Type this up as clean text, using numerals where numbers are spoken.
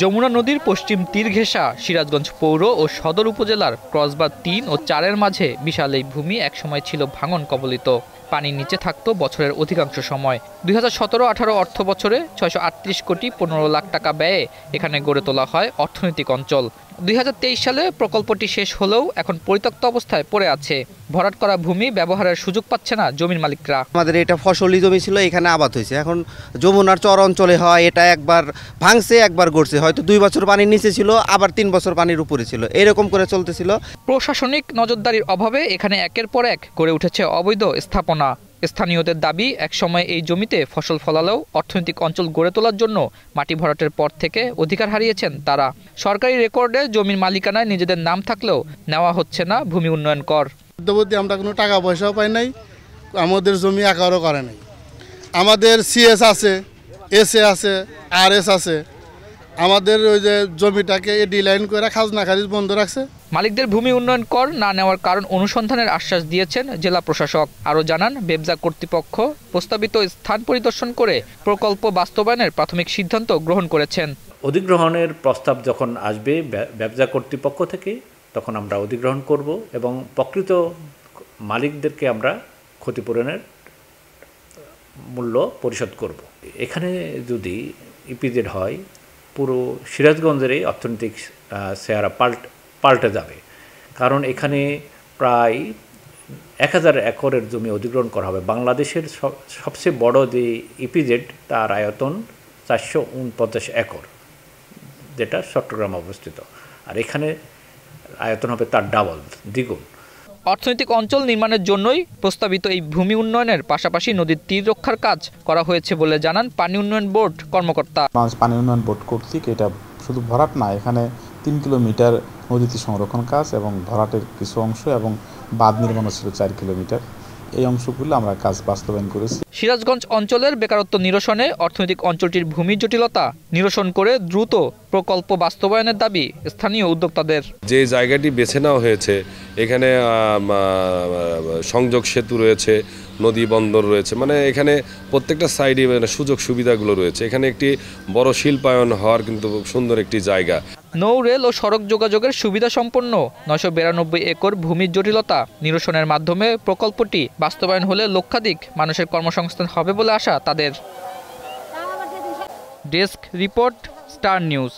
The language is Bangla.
যমুনা নদীর পশ্চিম তীর ঘেঁষা সিরাজগঞ্জ পৌর ও সদর উপজেলার ক্রসবার ৩ ও ৪-এর মাঝে বিশাল এই ভূমি একসময় ছিল ভাঙন কবলিত। পানির নিচে থাকত বছরের অধিকাংশ সময়। ২০১৭-১৮ অর্থ বছরে ৬৩৮ কোটি ১৫ লাখ টাকা ব্যয়ে এখানে গড়ে তোলা হয় অর্থনৈতিক অঞ্চল। ২০২৩ সালে প্রকল্পটি শেষ হলেও এখন পরিত্যক্ত অবস্থায় পড়ে আছে। ভরাট করা ভূমি ব্যবহারের সুযোগ পাচ্ছে না জমির মালিকরা। আমাদের এটা ফসলি জমি ছিল, এখানে আবাদ হয়েছে। এখন যমুনার চর অঞ্চলে হয় এটা একবার ভাঙছে একবার গড়ছে, হয়তো 2 বছর পানির নিচে ছিল, আবার 3 বছর পানির উপরে ছিল, এরকম করে চলতেছিল। প্রশাসনিক নজরদারির অভাবে এখানে একের পর এক গড়ে উঠেছে অবৈধ স্থাপনা। স্থানীয়দের দাবি, একসময় এই জমিতে ফসল ফলালেও অর্থনৈতিক অঞ্চল গড়ে তোলার জন্য মাটি ভরাটের পর থেকে অধিকার হারিয়েছেন তারা। সরকারি রেকর্ডে জমির মালিকানায় নিজেদের নাম থাকলেও নেওয়া হচ্ছে না ভূমি উন্নয়ন কর। মধ্যবর্তী আমরা কোনো টাকা পয়সাও পাই নাই, আমাদের জমি আকারও করে নাই। আমাদের সিএস আছে, এসএ আছে, আরএস আছে। আমাদের ওই যে জমিটাকে এডি লাইন করে খাজনা খারিজ বন্ধ রাখছে। মালিকদের ভূমি উন্নয়ন কর না নেওয়ার কারণ অনুসন্ধানের আশ্বাস দিয়েছেন জেলা প্রশাসক। আরও জানান, বেবজা কর্তৃপক্ষ প্রস্তাবিত স্থান পরিদর্শন করে প্রকল্প বাস্তবায়নের প্রাথমিক সিদ্ধান্ত গ্রহণ করেছেন। অধিগ্রহণের প্রস্তাব যখন আসবে বেবজা কর্তৃপক্ষ থেকে, তখন আমরা অধিগ্রহণ করব এবং প্রকৃত মালিকদেরকে আমরা ক্ষতিপূরণের মূল্য পরিশোধ করব। এখানে যদি ইপিজেড হয়, পুরো সিরাজগঞ্জের অর্থনৈতিক চেহারা পাল্টে যাবে। কারণ এখানে প্রায় 1000 একরের জমি অধিগ্রহণ করা হবে। বাংলাদেশের সবচেয়ে বড় যে ইপিজেড, তার আয়তন 449 একর, যেটা চট্টগ্রামে অবস্থিত। আর এখানে আয়তন হবে তার ডাবল, দ্বিগুণ। অর্থনৈতিক অঞ্চল নির্মাণের জন্যই প্রস্তাবিত এই ভূমি উন্নয়নের পাশাপাশি নদীর তীর রক্ষার কাজ করা হয়েছে বলে জানান পানি উন্নয়ন বোর্ড কর্মকর্তা। পানি উন্নয়ন বোর্ড কর্তৃক এটা শুধু ভরাট না, এখানে 3 কিলোমিটার নদীতে সংরক্ষণ কাজ এবং ভরাটের কিছু অংশ এবং বাঁধ নির্মাণও ছিল 4 কিলোমিটার। এই অংশগুলো আমরা কাজ বাস্তবায়ন করেছি। সিরাজগঞ্জ অঞ্চলের বেকারত্ব নিরসনে অর্থনৈতিক অঞ্চলটির ভূমি জটিলতা নিরসন করে দ্রুত প্রকল্প বাস্তবায়নের দাবি স্থানীয় উদ্যোক্তাদের। যে জায়গাটি বেছে নেওয়া হয়েছে, এখানে সংযোগ সেতু রয়েছে, নদী বন্দর রয়েছে, মানে এখানে প্রত্যেকটা সাইডে মানে সুযোগ সুবিধাগুলো রয়েছে। এখানে একটি বড় শিল্পায়ন হওয়ার কিন্তু সুন্দর একটি জায়গা। নৌ, রেল ও সড়ক যোগাযোগের সুবিধা সম্পন্ন 992 একর ভূমির জটিলতা নিরসনের মাধ্যমে প্রকল্পটি বাস্তবায়ন হলে লক্ষাধিক মানুষের কর্মসংস্থান হবে বলে আশা তাদের। Desk report, star news.